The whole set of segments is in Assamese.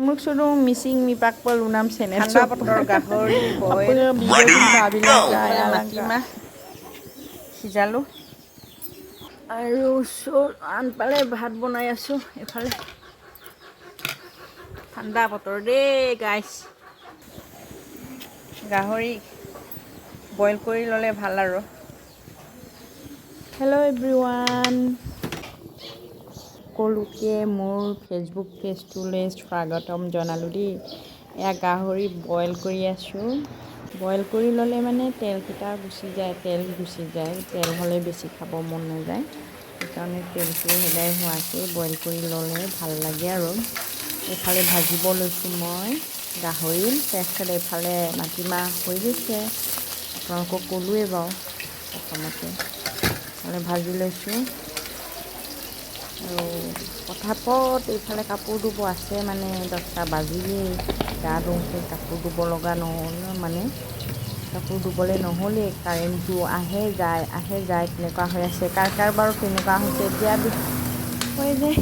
মোক শুধু মিচিং মিপাক পলুনাম চেনে ঠাণ্ডা বতৰ গাহৰি বইল মাটিমাহ সিজালোঁ আৰু আনফালে ভাত বনাই আছোঁ এইফালে ঠাণ্ডা বতৰ দেই গাইছ গাহৰি বইল কৰি ল'লে ভাল আৰু হেল্ল' এভৰিৱান সকলোকে মোৰ ফেচবুক পেজটোলৈ স্বাগতম জনালোঁ দেই এয়া গাহৰি বইল কৰি আছোঁ বইল কৰি ল'লে মানে তেলকেইটা গুচি যায় তেল হ'লে বেছি খাব মন নাযায় সেইকাৰণে তেলটো হেদাই হোৱাকৈ বইল কৰি ল'লে ভাল লাগে আৰু এইফালে ভাজিব লৈছোঁ মই গাহৰি তাৰপিছত এইফালে মাটিমাহ হৈ গৈছে আপোনালোকক ক'লোৱেই বাৰু প্ৰথমতে এইফালে ভাজি লৈছোঁ আৰু পটাপট এইফালে কাপোৰ ধুব আছে মানে 10টা বাজিলেই গা ধুওঁতে কাপোৰ ধুব লগা নহ'ল মানে কাপোৰ ধুবলৈ নহ'লেই কাৰেণ্টটো আহে যায় তেনেকুৱা হৈ আছে কাৰ বাৰু তেনেকুৱা হৈছে এতিয়া হৈ যায়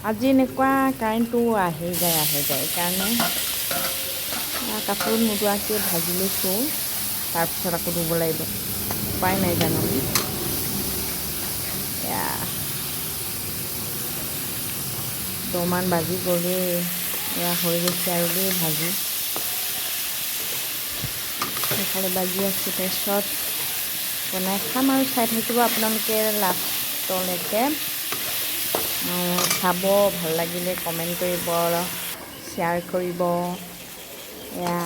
আজি এনেকুৱা কাৰেণ্টটো আহে যায় সেইকাৰণে কাপোৰ নোধোৱাকৈ ভাজি লৈছোঁ তাৰপিছত আকৌ ধুব লাগিব উপায় নাই জানো এয়া 10মান বাজি গ'লেই এয়া হৈ গৈছে আৰু দেই ভাজি সেইফালে বাজি আছোঁ তাৰপিছত বনাই খাম আৰু চাই থাকিব আপোনালোকে লাষ্টলৈকে চাব ভাল লাগিলে কমেণ্ট কৰিব শ্বেয়াৰ কৰিব এয়া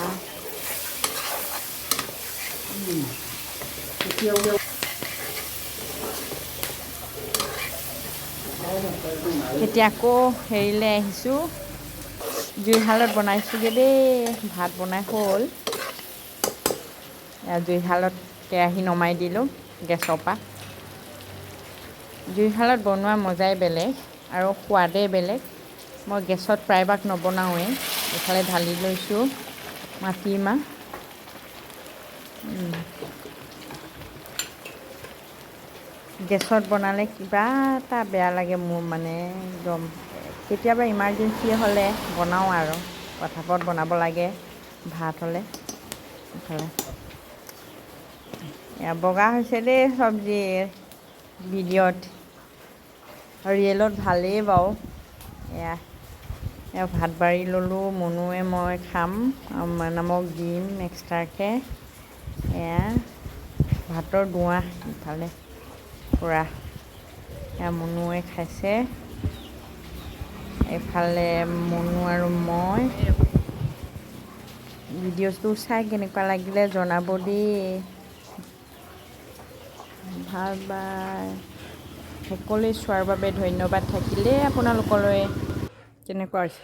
এতিয়া আকৌ হেৰিলৈ আহিছোঁ জুইশালত বনাইছোঁগৈ দেই ভাত বনাই হ'ল জুইশালত কেৰাহী নমাই দিলোঁ গেছৰ পৰা জুইশালত বনোৱা মজাই বেলেগ আৰু সোৱাদেই বেলেগ মই গেছত প্ৰায়ভাগ নবনাওঁৱেই এইফালে ঢালি লৈছোঁ মাটিমাহ গেছত বনালে কিবা এটা বেয়া লাগে মোৰ মানে একদম কেতিয়াবা ইমাৰ্জেঞ্চি হ'লে বনাওঁ আৰু পটাপট বনাব লাগে ভাত হ'লে এইফালে এয়া বগা হৈছে দেই চব্জি ভিডিঅ'ত ৰিয়েলত ভালেই বাৰু এয়া ভাত বাঢ়ি ল'লোঁ মনুৱে মই খাম নামক দিম এক্সট্ৰাকৈ এয়া ভাতৰ ধোঁৱা ইফালে পূৰা এয়া মনুৱে খাইছে এইফালে মনু আৰু মই ভিডিঅ'টো চাই কেনেকুৱা লাগিলে জনাব দেই বাই সকলোৱে চোৱাৰ বাবে ধন্যবাদ থাকিলে আপোনালোকলৈ কেনেকুৱা হৈছে